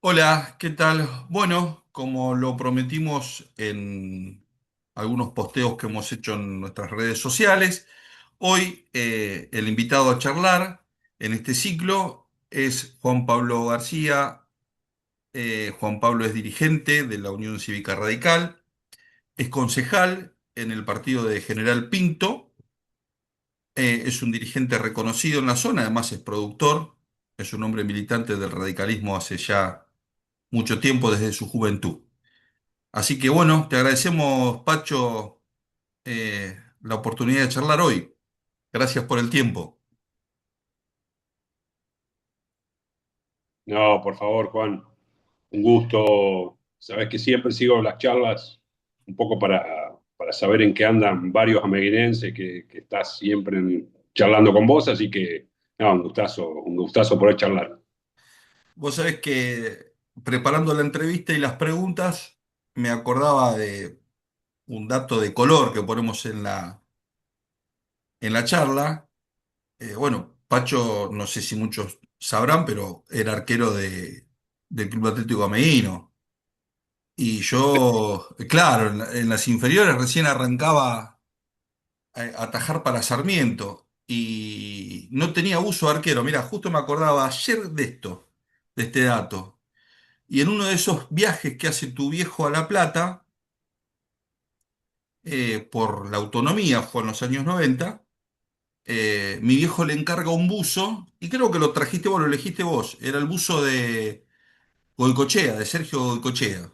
Hola, ¿qué tal? Bueno, como lo prometimos en algunos posteos que hemos hecho en nuestras redes sociales, hoy el invitado a charlar en este ciclo es Juan Pablo García. Juan Pablo es dirigente de la Unión Cívica Radical, es concejal en el partido de General Pinto, es un dirigente reconocido en la zona, además es productor, es un hombre militante del radicalismo hace ya mucho tiempo desde su juventud. Así que bueno, te agradecemos, Pacho, la oportunidad de charlar hoy. Gracias por el tiempo. No, por favor, Juan, un gusto. Sabes que siempre sigo las charlas un poco para saber en qué andan varios ameguinenses que estás siempre charlando con vos, así que no, un gustazo poder charlar. Vos sabés que preparando la entrevista y las preguntas, me acordaba de un dato de color que ponemos en la charla. Bueno, Pacho, no sé si muchos sabrán, pero era arquero del Club Atlético Ameguino. Y yo, claro, en las inferiores recién arrancaba atajar para Sarmiento y no tenía uso de arquero. Mira, justo me acordaba ayer de esto, de este dato. Y en uno de esos viajes que hace tu viejo a La Plata, por la autonomía, fue en los años 90, mi viejo le encarga un buzo, y creo que lo trajiste vos, lo elegiste vos, era el buzo de Goicochea, de Sergio Goicochea.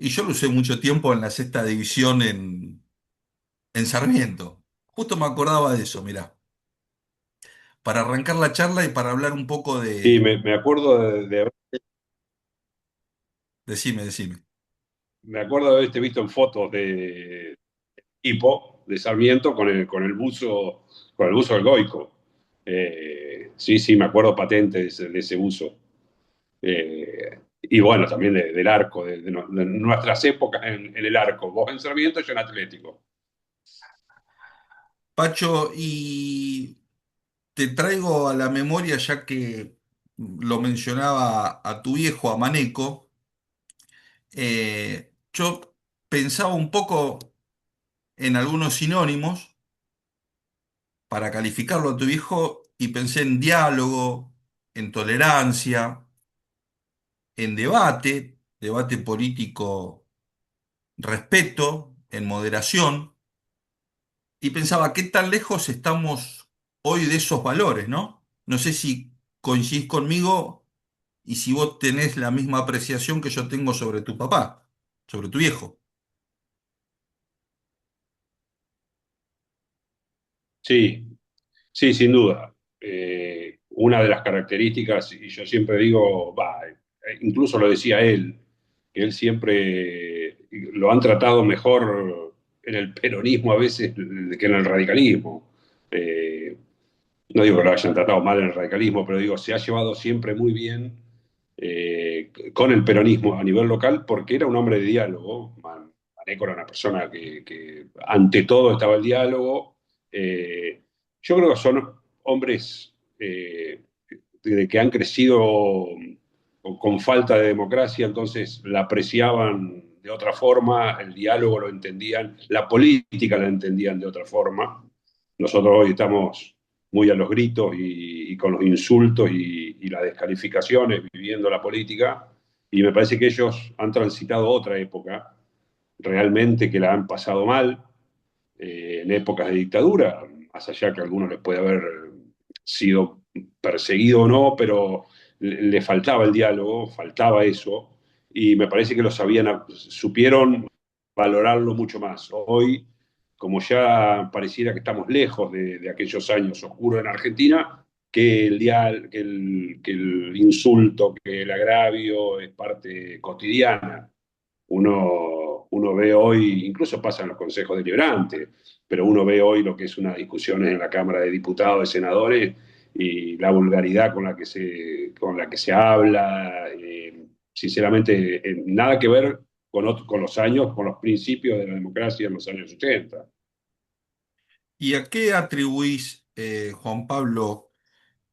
Y yo lo usé mucho tiempo en la sexta división en Sarmiento. Justo me acordaba de eso, mirá, para arrancar la charla y para hablar un poco Sí, de... me acuerdo Decime. me acuerdo de haberte visto en fotos de de Sarmiento con el buzo del Goico. Sí, sí, me acuerdo patente de ese buzo. Y bueno, también del arco, de nuestras épocas en el arco. Vos en Sarmiento, yo en Atlético. Pacho, y te traigo a la memoria, ya que lo mencionaba a tu viejo, a Maneco, yo pensaba un poco en algunos sinónimos para calificarlo a tu viejo y pensé en diálogo, en tolerancia, en debate político, respeto, en moderación, y pensaba qué tan lejos estamos hoy de esos valores, ¿no? No sé si coincidís conmigo y si vos tenés la misma apreciación que yo tengo sobre tu papá, sobre tu viejo. Sí, sí, sin duda. Una de las características, y yo siempre digo, incluso lo decía él, que él siempre lo han tratado mejor en el peronismo a veces que en el radicalismo. Eh, no digo que lo hayan tratado mal en el radicalismo, pero digo, se ha llevado siempre muy bien con el peronismo a nivel local porque era un hombre de diálogo. Maneco era una persona que ante todo estaba el diálogo. Eh, yo creo que son hombres que han crecido con falta de democracia, entonces la apreciaban de otra forma, el diálogo lo entendían, la política la entendían de otra forma. Nosotros hoy estamos muy a los gritos y con los insultos y las descalificaciones viviendo la política, y me parece que ellos han transitado otra época, realmente que la han pasado mal, en épocas de dictadura, más allá que a algunos les puede haber sido perseguido o no, pero le faltaba el diálogo, faltaba eso, y me parece que lo sabían, supieron valorarlo mucho más. Hoy, como ya pareciera que estamos lejos de aquellos años oscuros en Argentina, que el insulto, que el agravio es parte cotidiana. Uno ve hoy, incluso pasa en los consejos deliberantes, pero uno ve hoy lo que es una discusión en la Cámara de Diputados, de Senadores, y la vulgaridad con la que se habla, sinceramente, nada que ver con los años, con los principios de la democracia en los años 80. ¿Y a qué atribuís, Juan Pablo,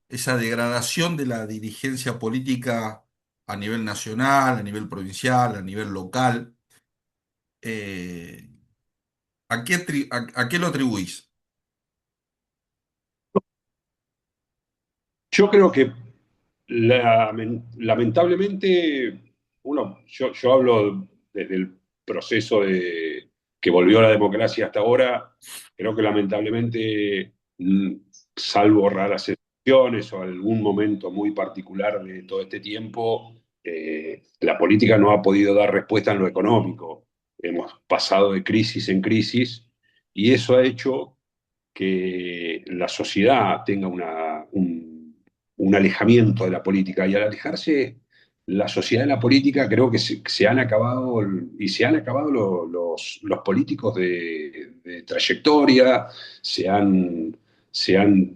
esa degradación de la dirigencia política a nivel nacional, a nivel provincial, a nivel local. Eh, ¿A qué lo atribuís? Yo creo que lamentablemente, yo hablo desde el proceso que volvió a la democracia hasta ahora, creo que lamentablemente, salvo raras excepciones o algún momento muy particular de todo este tiempo, la política no ha podido dar respuesta en lo económico. Hemos pasado de crisis en crisis y eso ha hecho que la sociedad tenga un alejamiento de la política. Y al alejarse la sociedad de la política, creo que se han acabado, y se han acabado los políticos de trayectoria, se han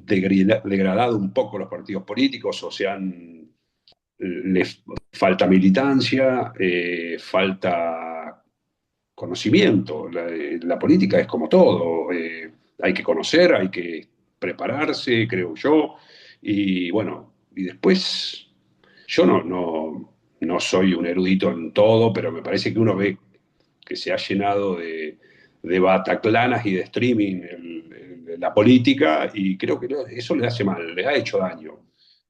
degradado un poco los partidos políticos, o les falta militancia, falta conocimiento. La política es como todo, hay que conocer, hay que prepararse, creo yo, y bueno, y después yo no soy un erudito en todo, pero me parece que uno ve que se ha llenado de bataclanas y de streaming la política, y creo que eso le hace mal, le ha hecho daño.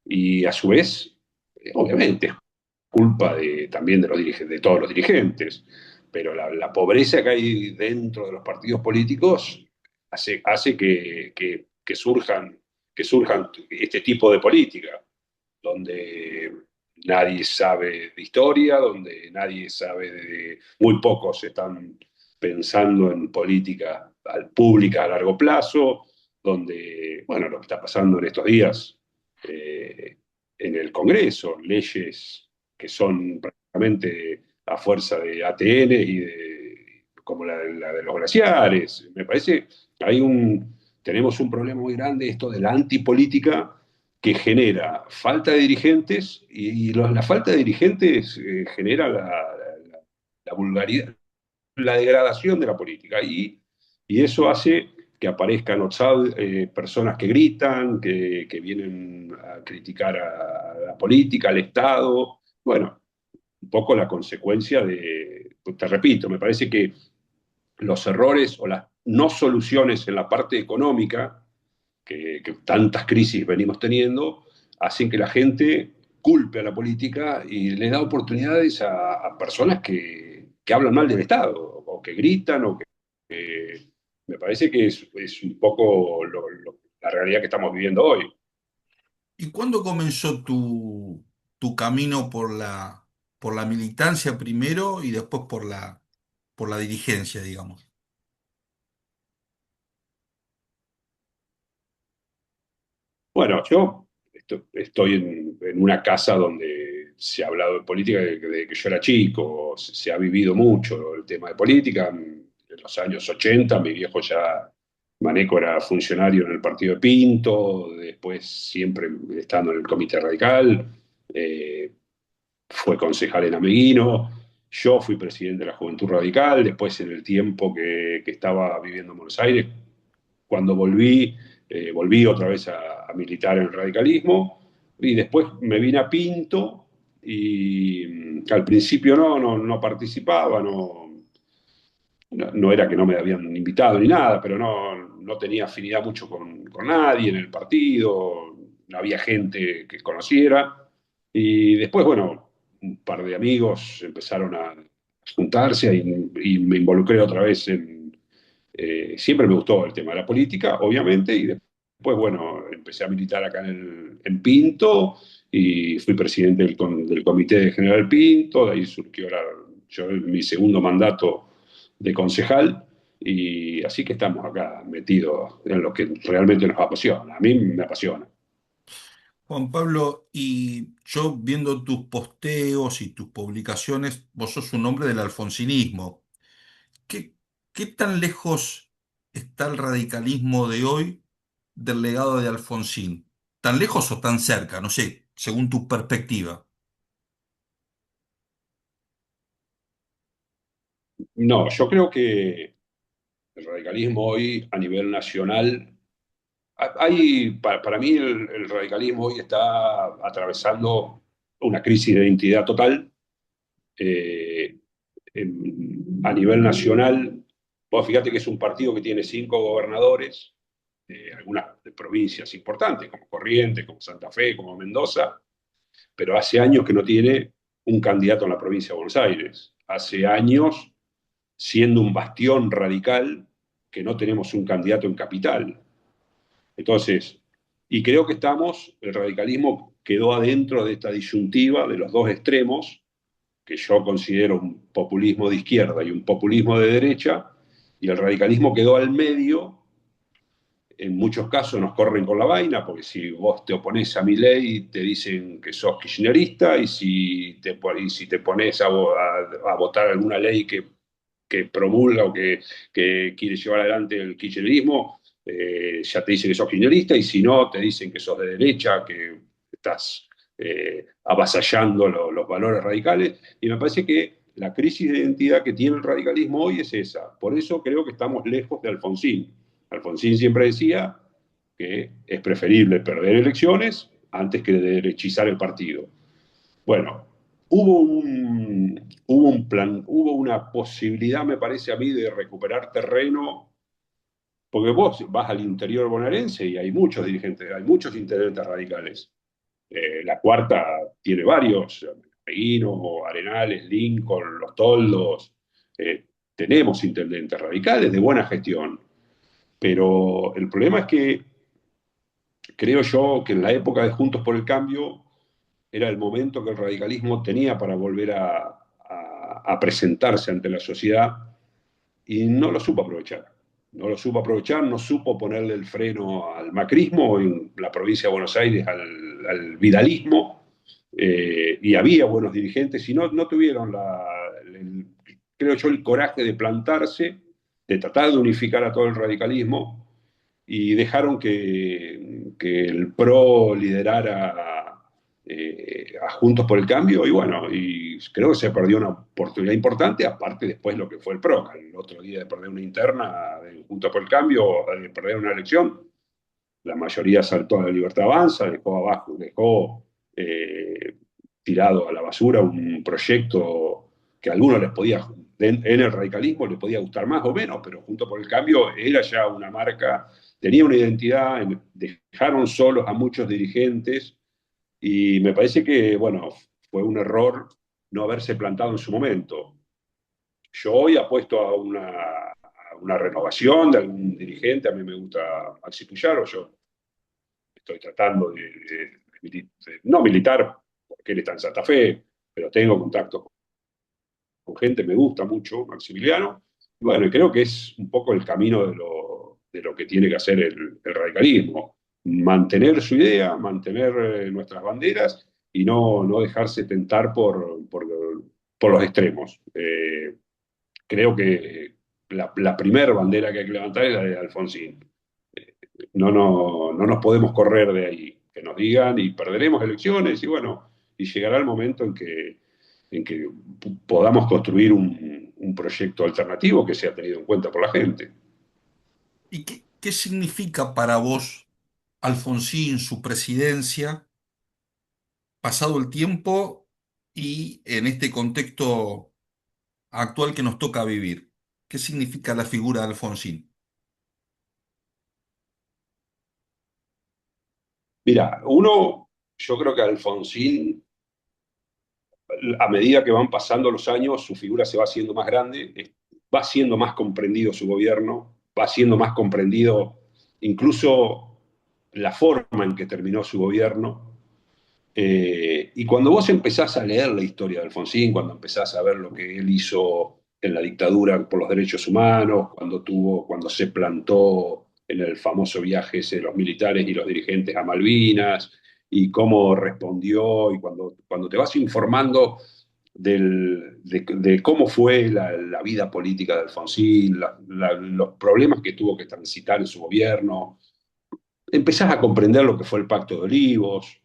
Y a su vez, obviamente, culpa también de, de todos los dirigentes, pero la pobreza que hay dentro de los partidos políticos hace que surjan este tipo de política, donde nadie sabe de historia, donde nadie sabe muy pocos están pensando en política pública a largo plazo, donde, bueno, lo que está pasando en estos días eh, en el Congreso, leyes que son prácticamente a fuerza de ATN como la de los glaciares. Me parece que tenemos un problema muy grande, esto de la antipolítica, que genera falta de dirigentes, y la falta de dirigentes genera la vulgaridad, la degradación de la política. Y eso hace que aparezcan personas que gritan, que vienen a criticar a la política, al Estado. Bueno, un poco la consecuencia te repito, me parece que los errores o las no soluciones en la parte económica, que tantas crisis venimos teniendo, hacen que la gente culpe a la política y le da oportunidades a personas que hablan mal del Estado, o que gritan, que me parece que es un poco la realidad que estamos viviendo hoy. ¿Y cuándo comenzó tu camino por la militancia primero y después por la dirigencia, digamos? Bueno, yo estoy en una casa donde se ha hablado de política desde que yo era chico, se ha vivido mucho el tema de política. En los años 80, mi viejo ya, Maneco, era funcionario en el partido de Pinto, después siempre estando en el Comité Radical, eh, fue concejal en Ameguino, yo fui presidente de la Juventud Radical, después en el tiempo que estaba viviendo en Buenos Aires, cuando volví otra vez a militar en el radicalismo, y después me vine a Pinto, y al principio no participaba, no era que no me habían invitado ni nada, pero no tenía afinidad mucho con nadie en el partido, no había gente que conociera. Y después, bueno, un par de amigos empezaron a juntarse, y me involucré otra vez siempre me gustó el tema de la política, obviamente, y después, bueno, empecé a militar acá en Pinto, y fui presidente del Comité General Pinto. De ahí surgió mi segundo mandato de concejal, y así que estamos acá metidos en lo que realmente nos apasiona. A mí me apasiona. Juan Pablo, y yo viendo tus posteos y tus publicaciones, vos sos un hombre del alfonsinismo. ¿Qué, qué tan lejos está el radicalismo de hoy del legado de Alfonsín? ¿Tan lejos o tan cerca? No sé, según tu perspectiva. No, yo creo que el radicalismo hoy a nivel nacional, para mí el radicalismo hoy está atravesando una crisis de identidad total. Eh, a nivel nacional, vos fíjate que es un partido que tiene 5 gobernadores, algunas de provincias importantes, como Corrientes, como Santa Fe, como Mendoza, pero hace años que no tiene un candidato en la provincia de Buenos Aires. Hace años, siendo un bastión radical, que no tenemos un candidato en capital. Entonces, y creo que el radicalismo quedó adentro de esta disyuntiva de los dos extremos, que yo considero un populismo de izquierda y un populismo de derecha, y el radicalismo quedó al medio. En muchos casos nos corren con la vaina, porque si vos te oponés a mi ley, te dicen que sos kirchnerista, y si te pones a votar alguna ley que promulga o que quiere llevar adelante el kirchnerismo, ya te dicen que sos kirchnerista, y si no, te dicen que sos de derecha, que estás avasallando los valores radicales. Y me parece que la crisis de identidad que tiene el radicalismo hoy es esa. Por eso creo que estamos lejos de Alfonsín. Alfonsín siempre decía que es preferible perder elecciones antes que derechizar el partido. Bueno, hubo un plan, hubo una posibilidad, me parece a mí, de recuperar terreno, porque vos vas al interior bonaerense y hay muchos dirigentes, hay muchos intendentes radicales. La Cuarta tiene varios, Peguino, Arenales, Lincoln, Los Toldos. Tenemos intendentes radicales de buena gestión, pero el problema es que creo yo que en la época de Juntos por el Cambio era el momento que el radicalismo tenía para volver a presentarse ante la sociedad, y no lo supo aprovechar. No lo supo aprovechar, no supo ponerle el freno al macrismo, en la provincia de Buenos Aires al vidalismo, y había buenos dirigentes y no tuvieron creo yo, el coraje de plantarse, de tratar de unificar a todo el radicalismo, y dejaron que el PRO liderara a Juntos por el Cambio, y bueno, y creo que se perdió una oportunidad importante, aparte después lo que fue el PRO, el otro día de perder una interna de Juntos por el Cambio, de perder una elección, la mayoría saltó a la Libertad Avanza, dejó abajo, dejó tirado a la basura un proyecto que a algunos les podía, en el radicalismo les podía gustar más o menos, pero Junto por el Cambio era ya una marca, tenía una identidad, dejaron solos a muchos dirigentes, y me parece que, bueno, fue un error no haberse plantado en su momento. Yo hoy apuesto a una renovación de algún dirigente. A mí me gusta Maxi Puyaro. Yo estoy tratando no militar, porque él está en Santa Fe, pero tengo contacto con gente, me gusta mucho Maximiliano. Y bueno, creo que es un poco el camino de lo que tiene que hacer el radicalismo. Mantener su idea, mantener nuestras banderas, y no dejarse tentar por los extremos. Creo que la primera bandera que hay que levantar es la de Alfonsín. No nos podemos correr de ahí. Que nos digan y perderemos elecciones, y bueno, y llegará el momento en que podamos construir un proyecto alternativo que sea tenido en cuenta por la gente. ¿Y qué significa para vos Alfonsín, su presidencia, pasado el tiempo y en este contexto actual que nos toca vivir? ¿Qué significa la figura de Alfonsín? Mira, yo creo que Alfonsín, a medida que van pasando los años, su figura se va haciendo más grande, va siendo más comprendido su gobierno, va siendo más comprendido incluso la forma en que terminó su gobierno. Y cuando vos empezás a leer la historia de Alfonsín, cuando empezás a ver lo que él hizo en la dictadura por los derechos humanos, cuando se plantó en el famoso viaje ese de los militares y los dirigentes a Malvinas, y cómo respondió, y cuando te vas informando de cómo fue la vida política de Alfonsín, los problemas que tuvo que transitar en su gobierno, empezás a comprender lo que fue el Pacto de Olivos.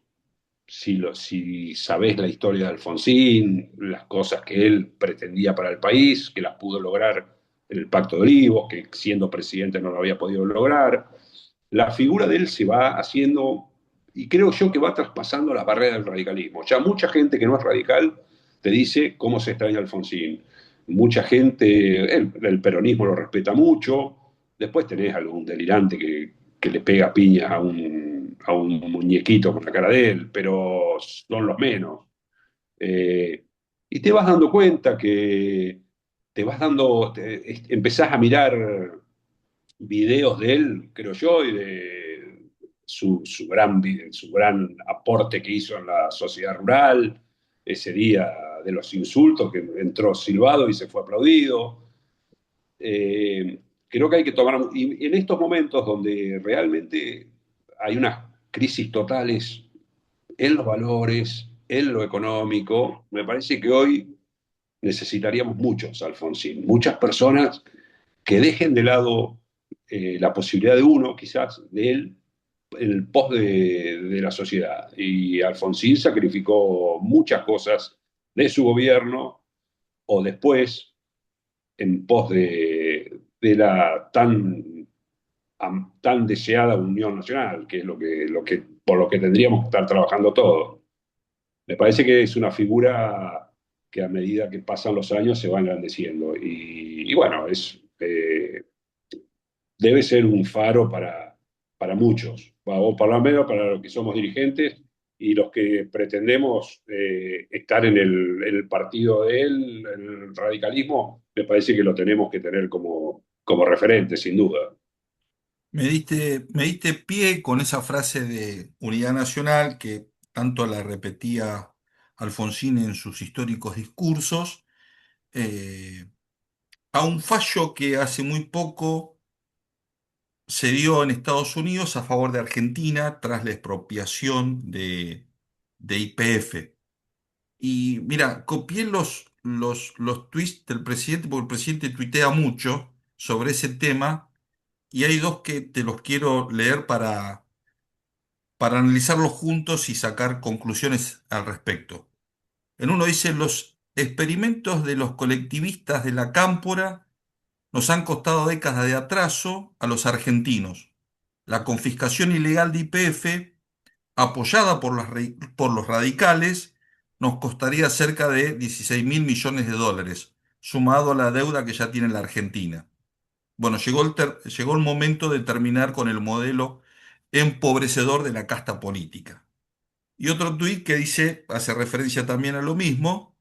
Si sabés la historia de Alfonsín, las cosas que él pretendía para el país, que las pudo lograr en el Pacto de Olivos, que siendo presidente no lo había podido lograr, la figura de él se va haciendo y creo yo que va traspasando las barreras del radicalismo. Ya mucha gente que no es radical te dice cómo se extraña Alfonsín. Mucha gente, el peronismo lo respeta mucho. Después tenés algún delirante que le pega piñas a un muñequito con la cara de él, pero son los menos. Eh, y te vas dando cuenta que empezás a mirar videos de él, creo yo, y de su gran aporte que hizo en la sociedad rural, ese día de los insultos que entró silbado y se fue aplaudido. Eh, Creo que hay que tomar, y en estos momentos donde realmente hay unas crisis totales en los valores, en lo económico, me parece que hoy necesitaríamos muchos Alfonsín, muchas personas que dejen de lado la posibilidad de uno, quizás, de él, en el pos de la sociedad. Y Alfonsín sacrificó muchas cosas de su gobierno o después en pos de la tan deseada unión nacional, que es por lo que tendríamos que estar trabajando todos. Me parece que es una figura que a medida que pasan los años se va engrandeciendo. Y bueno, debe ser un faro para muchos, o por lo menos para los que somos dirigentes y los que pretendemos estar en el partido de él, el radicalismo, me parece que lo tenemos que tener como referente, sin duda. Me diste pie con esa frase de unidad nacional que tanto la repetía Alfonsín en sus históricos discursos, eh, a un fallo que hace muy poco se dio en Estados Unidos a favor de Argentina tras la expropiación de YPF. Y mira, copié los tweets del presidente, porque el presidente tuitea mucho sobre ese tema, y hay dos que te los quiero leer para analizarlos juntos y sacar conclusiones al respecto. En uno dice, los experimentos de los colectivistas de la Cámpora nos han costado décadas de atraso a los argentinos. La confiscación ilegal de YPF, apoyada por los radicales, nos costaría cerca de 16.000 millones de dólares, sumado a la deuda que ya tiene la Argentina. Bueno, llegó el momento de terminar con el modelo empobrecedor de la casta política. Y otro tuit que dice, hace referencia también a lo mismo,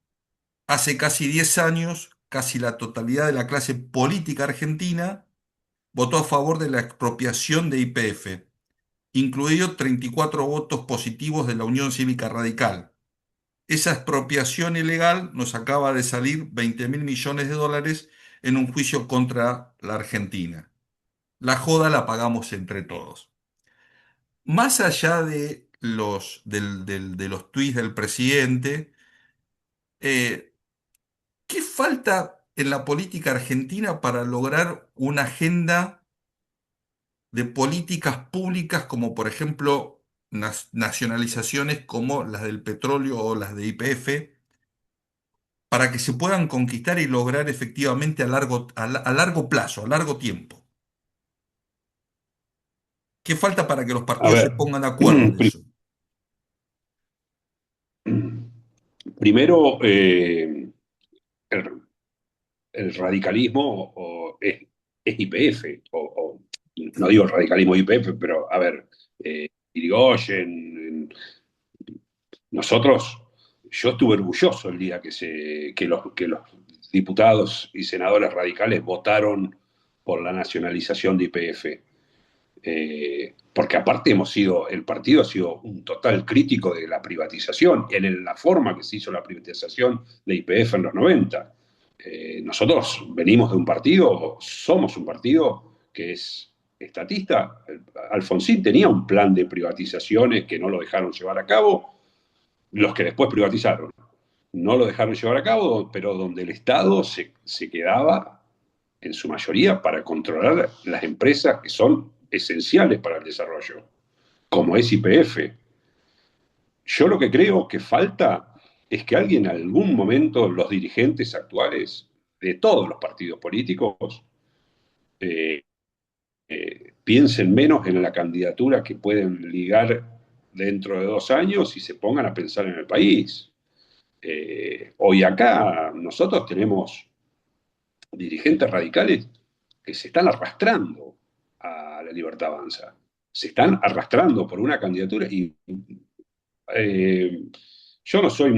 hace casi 10 años, casi la totalidad de la clase política argentina votó a favor de la expropiación de YPF, incluidos 34 votos positivos de la Unión Cívica Radical. Esa expropiación ilegal nos acaba de salir 20.000 millones de dólares en un juicio contra la Argentina. La joda la pagamos entre todos. Más allá de los tuits del presidente, eh, ¿qué falta en la política argentina para lograr una agenda de políticas públicas como por ejemplo nacionalizaciones como las del petróleo o las de YPF, para que se puedan conquistar y lograr efectivamente a largo plazo, a largo tiempo? ¿Qué falta para que los A partidos se ver, pongan de acuerdo en eso? primero, el, el radicalismo es YPF, no digo el radicalismo YPF, pero a ver, Irigoyen, nosotros, yo estuve orgulloso el día que los diputados y senadores radicales votaron por la nacionalización de YPF. Porque aparte el partido ha sido un total crítico de la privatización, en la forma que se hizo la privatización de YPF en los 90. Nosotros venimos de un partido, somos un partido que es estatista. Alfonsín tenía un plan de privatizaciones que no lo dejaron llevar a cabo, los que después privatizaron. No lo dejaron llevar a cabo, pero donde el Estado se quedaba en su mayoría para controlar las empresas que son esenciales para el desarrollo, como es YPF. Yo lo que creo que falta es que alguien en algún momento, los dirigentes actuales de todos los partidos políticos, piensen menos en la candidatura que pueden ligar dentro de 2 años y se pongan a pensar en el país. Hoy acá nosotros tenemos dirigentes radicales que se están arrastrando a la Libertad Avanza. Se están arrastrando por una candidatura y eh, yo no soy,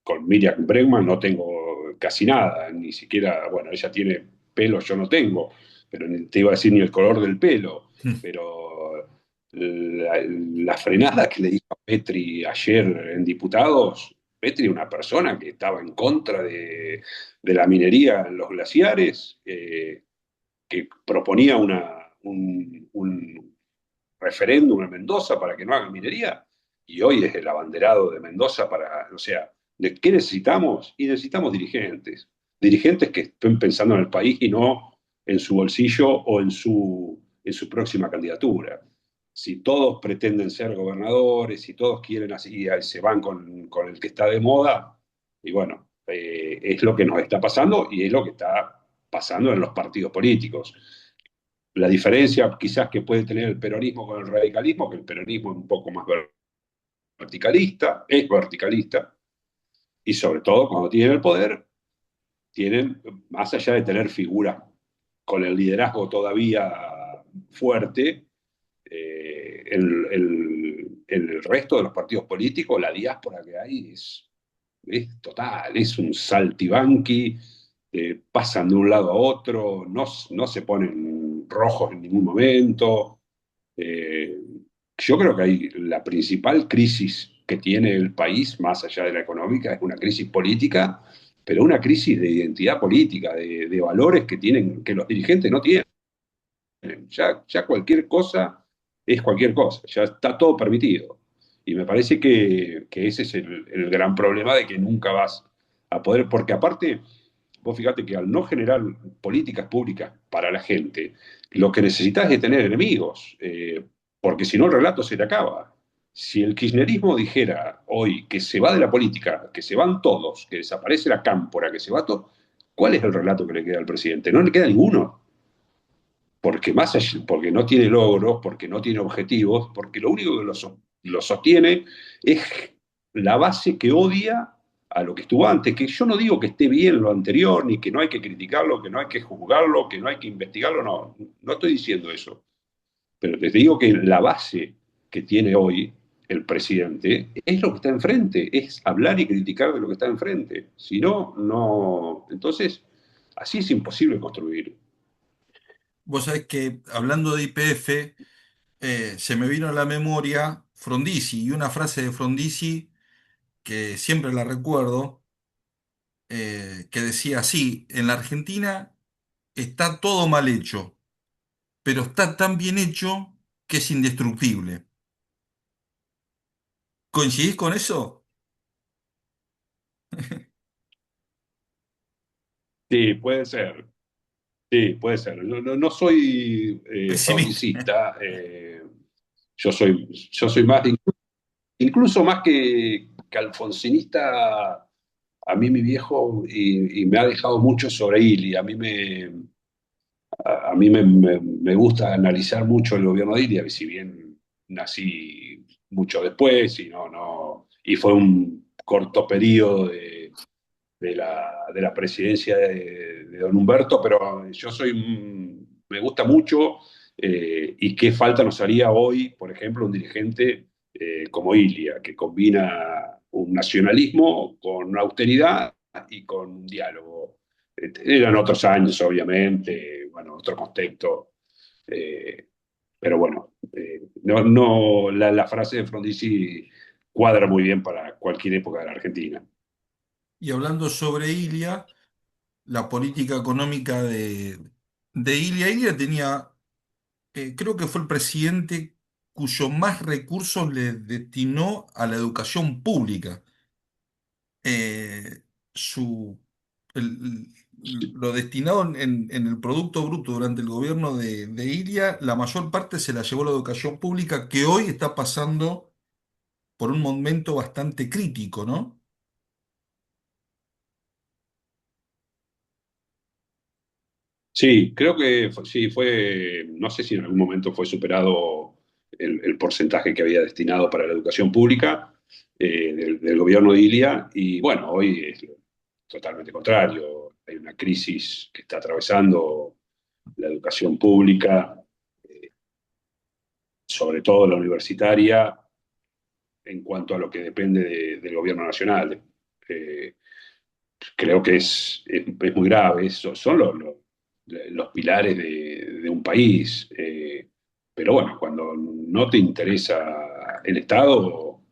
con Miriam Bregman no tengo casi nada, ni siquiera, bueno, ella tiene pelo, yo no tengo, pero te iba a decir ni el color del pelo, pero la frenada que le dijo a Petri ayer en diputados, Petri, una persona que estaba en contra de la minería en los glaciares, que proponía un referéndum en Mendoza para que no hagan minería, y hoy es el abanderado de Mendoza para, o sea, ¿de qué necesitamos? Y necesitamos dirigentes que estén pensando en el país y no en su bolsillo o en su próxima candidatura. Si todos pretenden ser gobernadores, si todos quieren así, y se van con el que está de moda, y bueno, es lo que nos está pasando y es lo que está pasando en los partidos políticos. La diferencia quizás que puede tener el peronismo con el radicalismo, que el peronismo es un poco más verticalista, es verticalista, y sobre todo cuando tienen el poder, tienen, más allá de tener figuras con el liderazgo todavía fuerte, en el resto de los partidos políticos, la diáspora que hay es total, es un saltibanqui, pasan de un lado a otro, no se ponen rojos en ningún momento. Eh, yo creo que hay la principal crisis que tiene el país, más allá de la económica, es una crisis política, pero una crisis de identidad política, de valores que tienen, que los dirigentes no tienen. Ya cualquier cosa es cualquier cosa, ya está todo permitido. Y me parece que ese es el gran problema de que nunca vas a poder, porque aparte, vos fíjate que al no generar políticas públicas para la gente, lo que necesitas es tener enemigos, porque si no el relato se te acaba. Si el kirchnerismo dijera hoy que se va de la política, que se van todos, que desaparece la cámpora, que se va todo, ¿cuál es el relato que le queda al presidente? No le queda ninguno, porque, más allá, porque no tiene logros, porque no tiene objetivos, porque lo único que lo sostiene es la base que odia a lo que estuvo antes, que yo no digo que esté bien lo anterior, ni que no hay que criticarlo, que no hay que juzgarlo, que no hay que investigarlo, no, no estoy diciendo eso, pero te digo que la base que tiene hoy el presidente es lo que está enfrente, es hablar y criticar de lo que está enfrente, si no, no, entonces así es imposible construir. Vos sabés que hablando de YPF, se me vino a la memoria Frondizi y una frase de Frondizi que siempre la recuerdo, que decía así: en la Argentina está todo mal hecho, pero está tan bien hecho que es indestructible. ¿Coincidís con eso? Sí, puede ser. Sí, puede ser. No soy Pesimista. frondicista. Yo soy más, incluso más que alfonsinista. A mí mi viejo y me ha dejado mucho sobre Ili. A mí me gusta analizar mucho el gobierno de Ili, si bien nací mucho después y y fue un corto periodo de la presidencia de don Humberto, pero me gusta mucho, y qué falta nos haría hoy, por ejemplo, un dirigente como Ilia, que combina un nacionalismo con una austeridad y con un diálogo. Eran otros años, obviamente, bueno, otro contexto, eh, pero bueno, la frase de Frondizi cuadra muy bien para cualquier época de la Argentina. Y hablando sobre Ilia, la política económica de Ilia, Ilia tenía, creo que fue el presidente cuyo más recursos le destinó a la educación pública. Su, lo destinado en el Producto Bruto durante el gobierno de Ilia, la mayor parte se la llevó la educación pública, que hoy está pasando por un momento bastante crítico, ¿no? Sí, creo que sí, no sé si en algún momento fue superado el porcentaje que había destinado para la educación pública del gobierno de Ilia, y bueno, hoy es totalmente contrario. Hay una crisis que está atravesando la educación pública, eh, sobre todo la universitaria, en cuanto a lo que depende del gobierno nacional. Eh, Creo que es muy grave. Son los pilares de un país. Pero bueno, cuando no te interesa el Estado,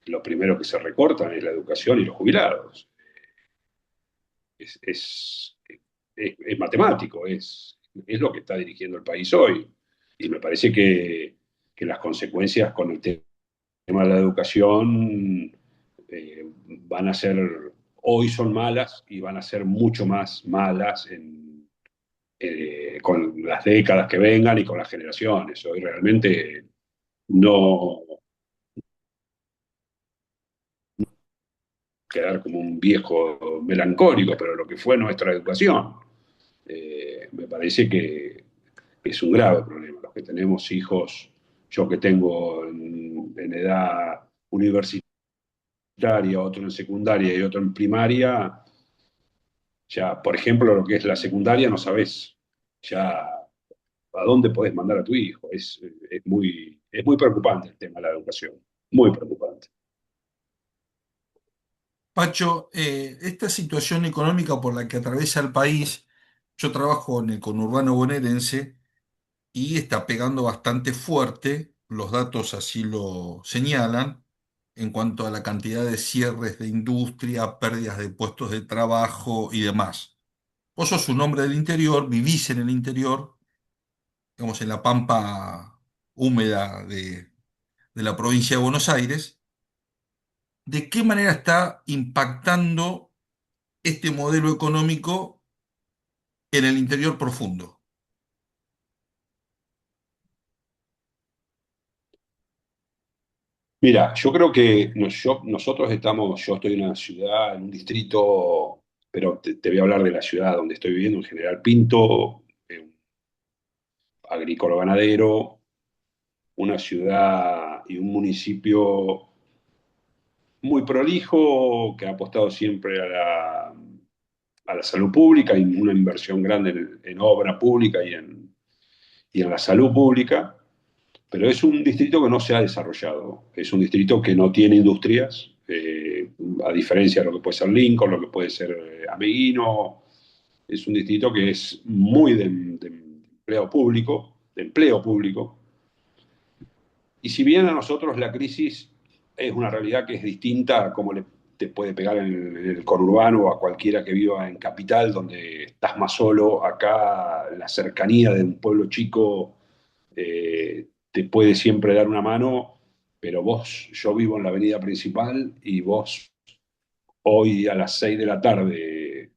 lo primero que se recortan es la educación y los jubilados. Es, es, es matemático, es lo que está dirigiendo el país hoy. Y me parece que las consecuencias con el tema de la educación van a ser, hoy son malas y van a ser mucho más malas con las décadas que vengan y con las generaciones. Hoy realmente no quedar como un viejo melancólico, pero lo que fue nuestra educación. Me parece que es un grave problema. Los que tenemos hijos, yo que tengo en edad universitaria, otro en secundaria y otro en primaria, ya, por ejemplo, lo que es la secundaria, no sabes ya a dónde podés mandar a tu hijo. Es muy preocupante el tema de la educación, muy preocupante. Pacho, esta situación económica por la que atraviesa el país, yo trabajo en el conurbano bonaerense y está pegando bastante fuerte, los datos así lo señalan, en cuanto a la cantidad de cierres de industria, pérdidas de puestos de trabajo y demás. Vos sos un hombre del interior, vivís en el interior, digamos en la pampa húmeda de la provincia de Buenos Aires. ¿De qué manera está impactando este modelo económico en el interior profundo? Mira, yo creo que nosotros estamos, yo estoy en una ciudad, en un distrito, pero te voy a hablar de la ciudad donde estoy viviendo, en General Pinto, agrícola ganadero, una ciudad y un municipio muy prolijo, que ha apostado siempre a la salud pública y una inversión grande en obra pública y en la salud pública, pero es un distrito que no se ha desarrollado, es un distrito que no tiene industrias, a diferencia de lo que puede ser Lincoln, lo que puede ser Ameguino, es un distrito que es muy de empleo público, y si bien a nosotros la crisis es una realidad que es distinta a cómo te puede pegar en el conurbano o a cualquiera que viva en capital, donde estás más solo, acá la cercanía de un pueblo chico te puede siempre dar una mano, pero yo vivo en la avenida principal y vos hoy a las 6 de la tarde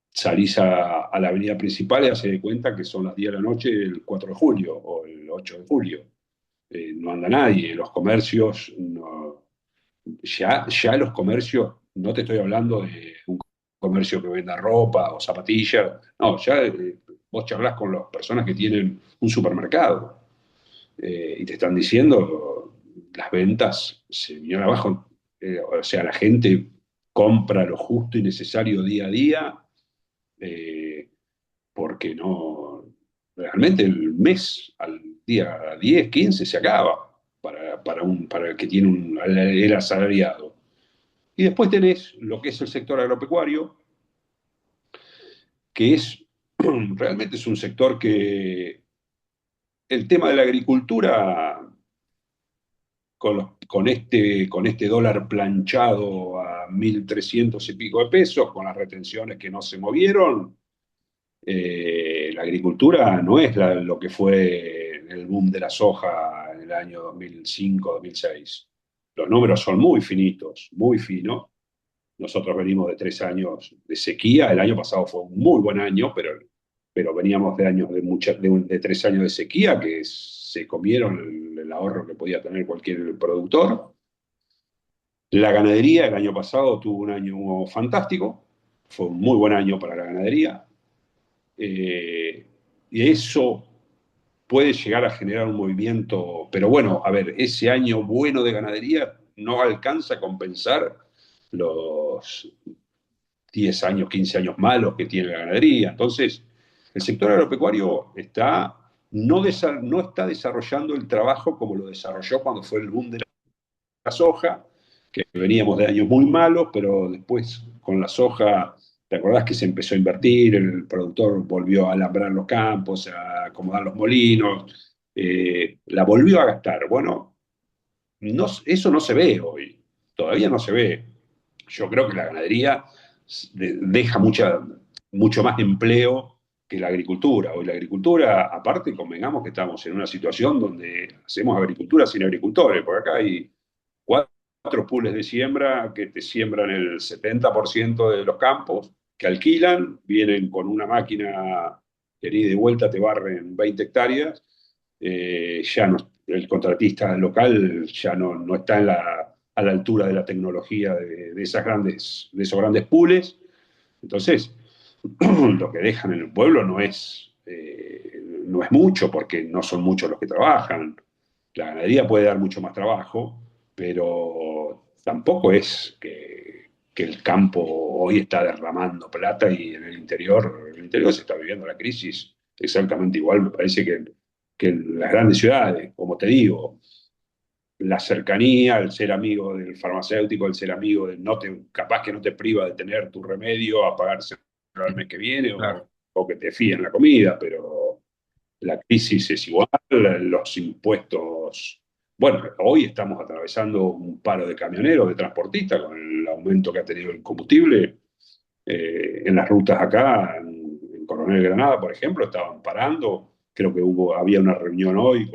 salís a la avenida principal y haces de cuenta que son las 10 de la noche el 4 de julio o el 8 de julio. No anda nadie, los comercios, ya los comercios, no te estoy hablando de un comercio que venda ropa o zapatillas, no, ya vos charlas con las personas que tienen un supermercado y te están diciendo las ventas se vinieron abajo, o sea, la gente compra lo justo y necesario día a día, eh, porque no, realmente el mes al día 10 15 se acaba para el que tiene el asalariado. Y después tenés lo que es el sector agropecuario, que es realmente es un sector que el tema de la agricultura, con este dólar planchado a 1.300 y pico de pesos, con las retenciones que no se movieron, la agricultura no es lo que fue el boom de la soja en el año 2005-2006. Los números son muy finitos, muy finos. Nosotros venimos de 3 años de sequía. El año pasado fue un muy buen año, pero veníamos de años de 3 años de sequía que se comieron el ahorro que podía tener cualquier productor. La ganadería el año pasado tuvo un año fantástico, fue un muy buen año para la ganadería. Eh, y eso puede llegar a generar un movimiento, pero bueno, a ver, ese año bueno de ganadería no alcanza a compensar los 10 años, 15 años malos que tiene la ganadería. Entonces, el sector agropecuario no está desarrollando el trabajo como lo desarrolló cuando fue el boom de la soja, que veníamos de años muy malos, pero después con la soja, ¿te acordás que se empezó a invertir? El productor volvió a alambrar los campos, a acomodar los molinos, la volvió a gastar. Bueno, no, eso no se ve hoy, todavía no se ve. Yo creo que la ganadería deja mucho más empleo que la agricultura. Hoy la agricultura, aparte, convengamos que estamos en una situación donde hacemos agricultura sin agricultores, porque acá hay cuatro pools de siembra que te siembran el 70% de los campos, que alquilan, vienen con una máquina que ni de vuelta te barren 20 hectáreas, ya no, el contratista local ya no está a la altura de la tecnología de esos grandes pools. Entonces, lo que dejan en el pueblo no es mucho, porque no son muchos los que trabajan. La ganadería puede dar mucho más trabajo, pero tampoco es que el campo hoy está derramando plata y en el interior se está viviendo la crisis exactamente igual, me parece que en las grandes ciudades, como te digo, la cercanía, el ser amigo del farmacéutico, el ser amigo de capaz que no te priva de tener tu remedio a pagarse al mes que viene Claro. o que te fíen la comida, pero la crisis es igual, los impuestos. Bueno, hoy estamos atravesando un paro de camioneros, de transportistas, con el aumento que ha tenido el combustible. En las rutas acá, en Coronel Granada, por ejemplo, estaban parando. Creo que había una reunión hoy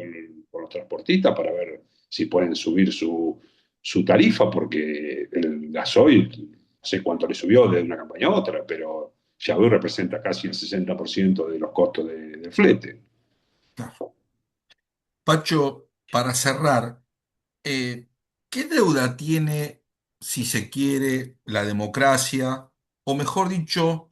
con los transportistas para ver si pueden subir su tarifa, porque el gasoil, no sé cuánto le subió de una campaña a otra, pero ya hoy representa casi el 60% de los costos del flete. Claro. Pacho, para cerrar, eh, ¿qué deuda tiene, si se quiere, la democracia, o mejor dicho,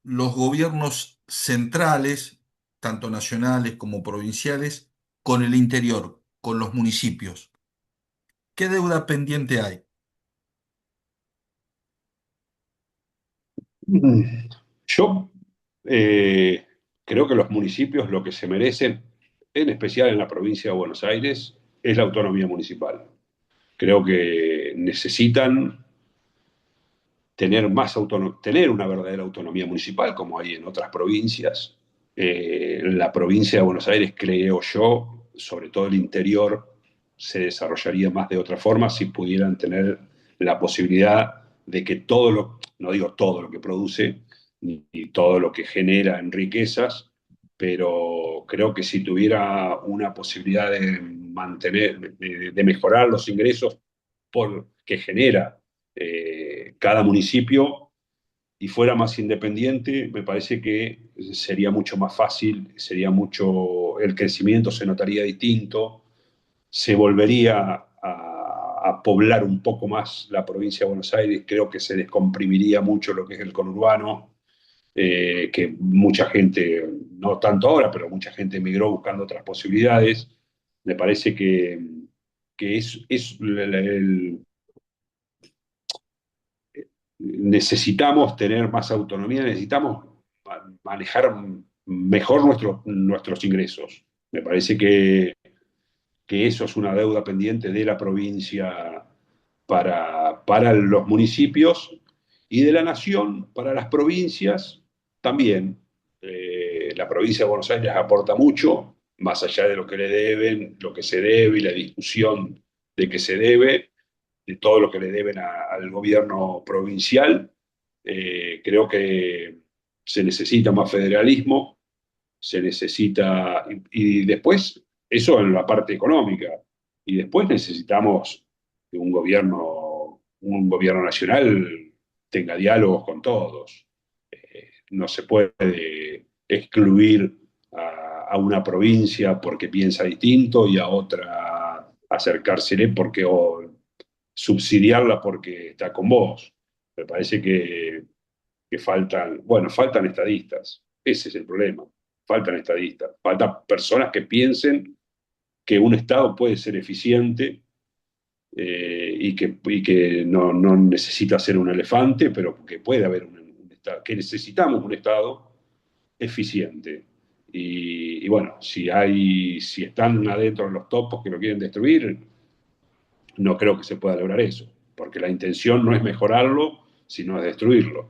los gobiernos centrales, tanto nacionales como provinciales, con el interior, con los municipios? ¿Qué deuda pendiente hay? Mm. Yo eh, creo que los municipios lo que se merecen, en especial en la provincia de Buenos Aires, es la autonomía municipal. Creo que necesitan tener una verdadera autonomía municipal, como hay en otras provincias. La provincia de Buenos Aires, creo yo, sobre todo el interior, se desarrollaría más de otra forma si pudieran tener la posibilidad de que no digo todo lo que produce, ni todo lo que genera en riquezas, pero creo que si tuviera una posibilidad de mantener, de mejorar los ingresos que genera cada municipio y fuera más independiente, me parece que sería mucho más fácil, el crecimiento se notaría distinto, se volvería a poblar un poco más la provincia de Buenos Aires, creo que se descomprimiría mucho lo que es el conurbano, que mucha gente, no tanto ahora, pero mucha gente emigró buscando otras posibilidades. Me parece que es necesitamos tener más autonomía, necesitamos manejar mejor nuestros ingresos. Me parece que eso es una deuda pendiente de la provincia para los municipios y de la nación para las provincias también. La provincia de Buenos Aires aporta mucho, más allá de lo que le deben, lo que se debe y la discusión de que se debe, de todo lo que le deben al gobierno provincial. Creo que se necesita más federalismo, se necesita, y después, eso en la parte económica, y después necesitamos que un gobierno nacional tenga diálogos con todos. No se puede excluir a una provincia porque piensa distinto y a otra acercársele o subsidiarla porque está con vos. Me parece que faltan estadistas. Ese es el problema. faltan estadistas, faltan personas que piensen que un Estado puede ser eficiente y que no necesita ser un elefante, pero que puede haber un Estado, que necesitamos un Estado eficiente. Y bueno, si están adentro de los topos que lo quieren destruir, no creo que se pueda lograr eso, porque la intención no es mejorarlo, sino es destruirlo.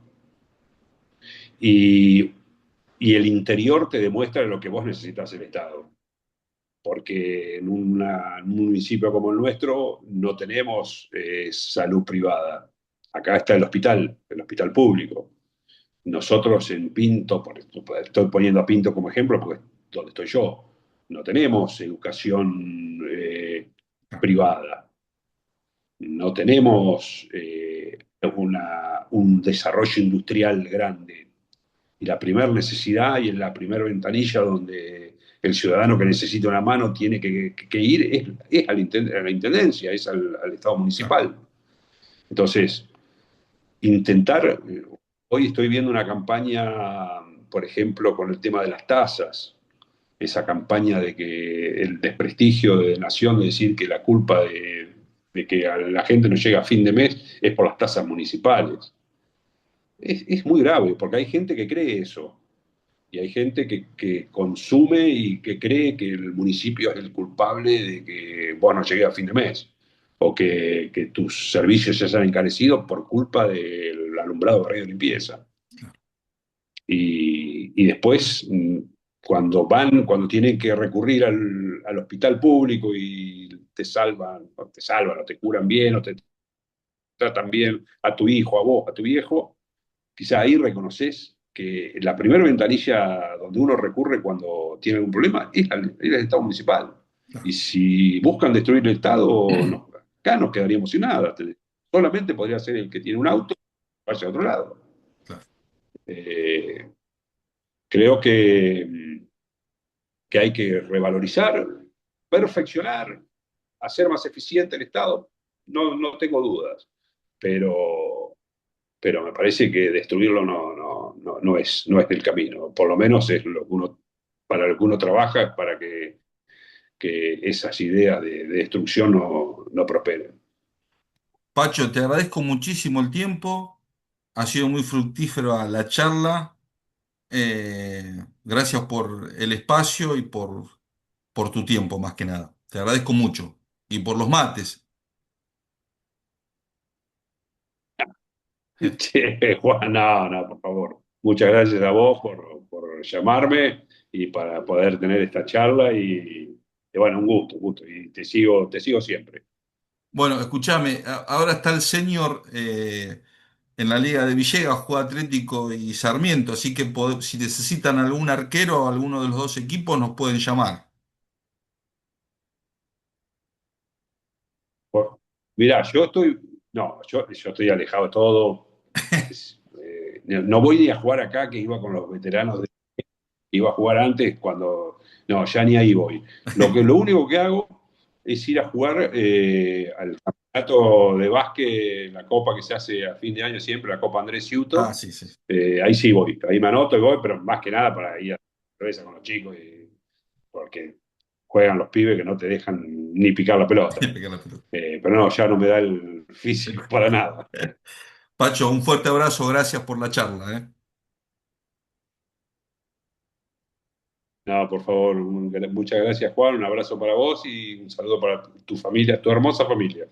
Y, y el interior te demuestra lo que vos necesitas el Estado, porque en un municipio como el nuestro no tenemos salud privada. Acá está el hospital público. Nosotros en Pinto, estoy poniendo a Pinto como ejemplo porque es donde estoy yo, no tenemos educación privada, no tenemos un desarrollo industrial grande. Y la primera necesidad y en la primera ventanilla donde el ciudadano que necesita una mano tiene que ir es a la intendencia, es al Estado Claro. municipal. Entonces, intentar, hoy estoy viendo una campaña, por ejemplo, con el tema de las tasas, esa campaña de que el desprestigio de Nación, de decir que la culpa de que a la gente no llega a fin de mes es por las tasas municipales. Es muy grave, porque hay gente que cree eso. Y hay gente que consume y que cree que el municipio es el culpable de que vos no llegues a fin de mes o que tus servicios se hayan encarecido por culpa del alumbrado de río de limpieza. Y después, cuando tienen que recurrir al hospital público y te salvan o te curan bien o te tratan bien a tu hijo, a vos, a tu viejo, quizá ahí reconoces que la primera ventanilla donde uno recurre cuando tiene algún problema es al Estado municipal. Y Claro. si buscan destruir el Estado, acá nos quedaríamos sin nada. Solamente podría ser el que tiene un auto vaya a otro lado. Claro. Eh, creo que hay que revalorizar, perfeccionar, hacer más eficiente el Estado. No tengo dudas, pero me parece que destruirlo no es el camino. Por lo menos es para lo que uno trabaja, es para que esas ideas de destrucción no prosperen. Pacho, te agradezco muchísimo el tiempo. Ha sido muy fructífera la charla. Gracias por el espacio y por tu tiempo, más que nada. Te agradezco mucho. Y por los mates. Che, Juan, no, por favor. Muchas gracias a vos por llamarme y para poder tener esta charla y bueno, un gusto, un gusto. Y te sigo siempre. Bueno, escúchame, ahora está el senior en la Liga de Villegas, juega Atlético y Sarmiento, así que si necesitan algún arquero o alguno de los dos equipos, nos pueden llamar. Mirá, yo estoy alejado de todo. No voy ni a jugar acá, que iba con los veteranos, iba a jugar antes cuando, no, ya ni ahí voy. Lo único que hago es ir a jugar al campeonato de básquet, la copa que se hace a fin de año siempre, la Copa Andrés Ah, Ciuto. sí, sí. Ahí sí voy, ahí me anoto y voy, pero más que nada para ir a cerveza con los chicos, porque juegan los pibes que no te dejan ni picar la pelota. Pegar la pelota. Pero no, ya no me da el físico para nada. Pacho, un fuerte abrazo, gracias por la charla, ¿eh? No, por favor, muchas gracias Juan, un abrazo para vos y un saludo para tu familia, tu hermosa familia.